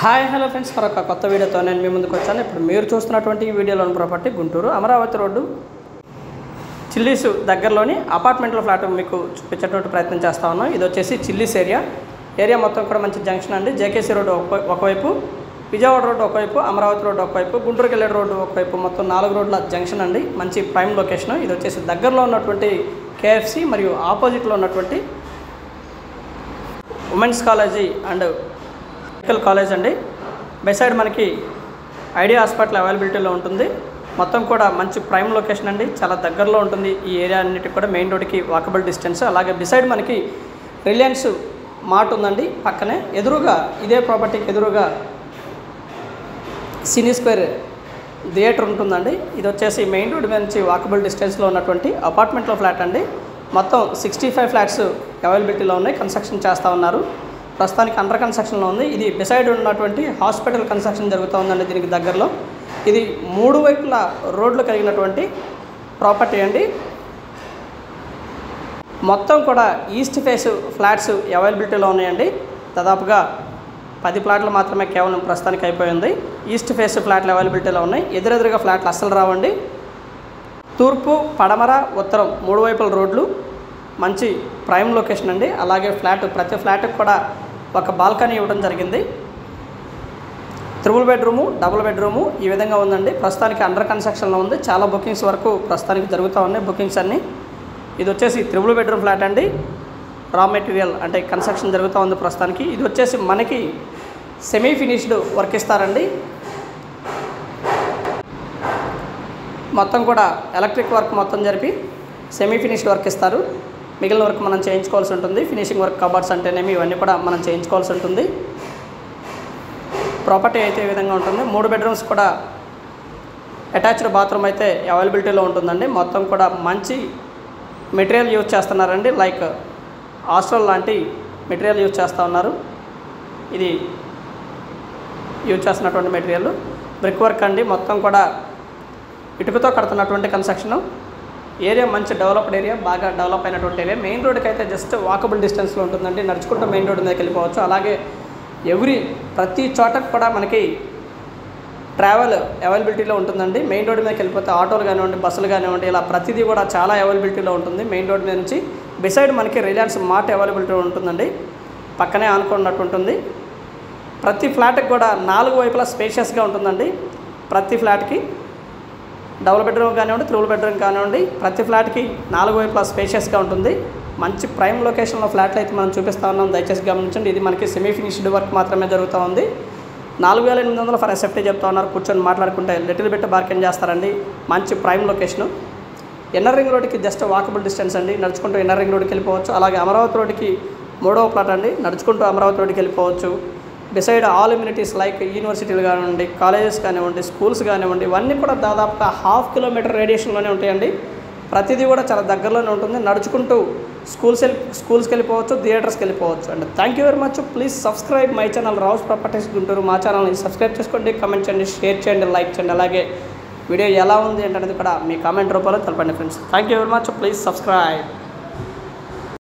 Hi hello friends, మరొక కొత్త వీడియోతో నేను మీ ముందుకు వచ్చాను. ఇప్పుడు మీరు చూస్తున్నటువంటి ఈ వీడియోలోని property Guntur Amaravati road Chillies దగ్గరలోని అపార్ట్మెంట్లో ఫ్లాట్ మీకు చూపించేటువంటి ప్రయత్నం చేస్తా ఉన్నాం. ఇది వచ్చేసి చిల్లీస్ ఏరియా మొత్తం కూడా మంచి జంక్షన్ అండి. జేకేసీ రోడ్డు ఒకవైపు, విజయవాడ రోడ్డు ఒకవైపు, అమరావతి రోడ్డు ఒకవైపు, గుంటూరుకి వెళ్ళే రోడ్డు ఒకవైపు, మొత్తం 4 రోడ్ల జంక్షన్ అండి. మంచి ప్రైమ్ లొకేషన్. ఇది వచ్చేసి దగ్గరలో ఉన్నటువంటి కేఎఫ్సి మరియు ఆపోజిట్లో ఉన్నటువంటి women's college and medical college అండి. బై సైడ్ మనకి ఐడియా హాస్పిటల్ అవైలబిలిటీలో ఉంటుంది. మొత్తం కూడా మంచి ప్రైమ్ లొకేషన్ అండి. చాలా దగ్గరలో ఉంటుంది ఈ ఏరియా అన్నిటికి కూడా. మెయిన్ రోడ్కి వాకబుల్ డిస్టెన్స్. అలాగే బిసైడ్ మనకి రిలయన్స్ మార్ట్ ఉందండి. పక్కనే ఎదురుగా ఇదే ప్రాపర్టీకి ఎదురుగా సినీ స్క్వేర్ థియేటర్ ఉంటుందండి. ఇది వచ్చేసి మెయిన్ రోడ్ నుంచి వాకబుల్ డిస్టెన్స్లో ఉన్నటువంటి అపార్ట్మెంట్లో ఫ్లాట్ అండి. మొత్తం 65 ఫ్లాట్స్ అవైలబిలిటీలో ఉన్నాయి. కన్స్ట్రక్షన్ చేస్తూ ఉన్నారు. ప్రస్తుతానికి అండర్ కన్స్ట్రక్షన్లో ఉంది. ఇది బిసైడ్ ఉన్నటువంటి హాస్పిటల్ కన్స్ట్రక్షన్ జరుగుతూ ఉందండి. దీనికి దగ్గరలో ఇది 3 వైపుల రోడ్లు కలిగినటువంటి ప్రాపర్టీ అండి. మొత్తం కూడా ఈస్ట్ ఫేస్ ఫ్లాట్స్ అవైలబిలిటీలో ఉన్నాయండి. దాదాపుగా 10 ప్లాట్లు మాత్రమే కేవలం ప్రస్తుతానికి అయిపోయింది. ఈస్ట్ ఫేస్ ఫ్లాట్లు అవైలబిలిటీలో ఉన్నాయి. ఎదురెదురుగా ఫ్లాట్లు అస్సలు రావండి. తూర్పు, పడమర, ఉత్తరం 3 వైపుల రోడ్లు, మంచి ప్రైమ్ లొకేషన్ అండి. అలాగే ప్రతి ఫ్లాట్కి కూడా ఒక బాల్కనీ ఇవ్వడం జరిగింది. 3 బెడ్రూము, డబుల్ బెడ్రూము ఈ విధంగా ఉందండి. ప్రస్తుతానికి అండర్ కన్స్ట్రక్షన్లో ఉంది. చాలా బుకింగ్స్ వరకు ప్రస్తుతానికి జరుగుతూ ఉన్నాయి బుకింగ్స్ అన్నీ. ఇది వచ్చేసి 3 బెడ్రూమ్ ఫ్లాట్ అండి. రా మెటీరియల్ అంటే కన్స్ట్రక్షన్ జరుగుతూ ఉంది ప్రస్తుతానికి. ఇది వచ్చేసి మనకి సెమీ ఫినిష్డ్ వర్క్ ఇస్తారండి. మొత్తం కూడా ఎలక్ట్రిక్ వర్క్ మొత్తం జరిపి సెమీ ఫినిష్డ్ వర్క్ ఇస్తారు. మిగిలిన వర్క్ మనం చేయించుకోవాల్సి ఉంటుంది. ఫినిషింగ్ వర్క్, కబర్డ్స్ అంటేనేమి ఇవన్నీ కూడా మనం చేయించుకోవాల్సి ఉంటుంది. ప్రాపర్టీ అయితే ఈ విధంగా ఉంటుంది. 3 బెడ్రూమ్స్ కూడా అటాచ్డ్ బాత్రూమ్ అయితే అవైలబిలిటీలో ఉంటుందండి. మొత్తం కూడా మంచి మెటీరియల్ యూజ్ చేస్తున్నారండి. లైక్ హాస్టల్ లాంటి మెటీరియల్ యూజ్ చేస్తూ ఉన్నారు. ఇది యూజ్ చేస్తున్నటువంటి మెటీరియల్ బ్రిక్ వర్క్ అండి. మొత్తం కూడా ఇటుకతో కడుతున్నటువంటి కన్స్ట్రక్షను. ఏరియా మంచి డెవలప్డ్ ఏరియా, బాగా డెవలప్ అయినటువంటి ఏరియా. మెయిన్ రోడ్కి అయితే జస్ట్ వాకబుల్ డిస్టెన్స్లో ఉంటుందండి. నడుచుకుంటూ మెయిన్ రోడ్ మీదకి వెళ్ళిపోవచ్చు. అలాగే ప్రతి చోటకు కూడా మనకి ట్రావెల్ అవైలబిలిటీలో ఉంటుందండి. మెయిన్ రోడ్ మీదకి వెళ్ళిపోతే ఆటోలు కానివ్వండి, బస్సులు కానివ్వండి, ఇలా ప్రతిదీ కూడా చాలా అవైలబిలిటీలో ఉంటుంది. మెయిన్ రోడ్ మీద నుంచి బిసైడ్ మనకి రిలయన్స్ మార్ట్ అవైలబిలిటీ ఉంటుందండి. పక్కనే ఆనుకున్నట్టు ఉంటుంది. ప్రతి ఫ్లాట్కి కూడా 4 వైపులా స్పేషియస్గా ఉంటుందండి. ప్రతి ఫ్లాట్కి డబుల్ బెడ్రూమ్ కానివ్వండి, 3 బెడ్రూమ్ కానివ్వండి, ప్రతి ఫ్లాట్కి 4 వైపులా స్పేషియస్గా ఉంటుంది. మంచి ప్రైమ్ లొకేషన్లో ఫ్లాట్లు అయితే మనం చూపిస్తూ ఉన్నాం. దయచేసి గమనించండి. ఇది మనకి సెమీ ఫినిష్డ్ వర్క్ మాత్రమే జరుగుతూ ఉంది. 4800 ఫర్ ఎస్ఎఫ్టీ చెప్తా ఉన్నారు. కూర్చొని మాట్లాడుకుంటే లిటిల్ బిట్ బార్గెన్ చేస్తారండి. మంచి ప్రైమ్ లొకేషను. ఇన్నర్ రింగ్ రోడ్కి జస్ట్ వాకబుల్ డిస్టెన్స్ అండి. నడుచుకుంటూ ఇన్నర్ రింగ్ రోడ్కి వెళ్ళిపోవచ్చు. అలాగే అమరావతి రోడ్కి 3వ ప్లాట్ అండి. నడుచుకుంటూ అమరావతి రోడ్కి వెళ్ళిపోవచ్చు. బిసైడ్ ఆల్ ఇమ్యూనిటీస్ లైక్ యూనివర్సిటీలు కానివ్వండి, కాలేజెస్ కానివ్వండి, స్కూల్స్ కానివ్వండి, ఇవన్నీ కూడా దాదాపుగా 1/2 కిలోమీటర్ రేడియేషన్లోనే ఉంటాయండి. ప్రతిదీ కూడా చాలా దగ్గరలోనే ఉంటుంది. నడుచుకుంటూ స్కూల్స్కి వెళ్ళిపోవచ్చు, థియేటర్స్కి వెళ్ళిపోవచ్చు. And thank you very much. Please subscribe my channel Rao's properties Guntur. మా ఛానల్ని సబ్స్క్రైబ్ చేసుకోండి, కమెంట్ చేయండి, షేర్ చేయండి, లైక్ చేయండి. అలాగే వీడియో ఎలా ఉంది ఏంటనేది కూడా మీ కామెంట్ రూపంలో తెలపండి friends. Thank you very much. Please subscribe.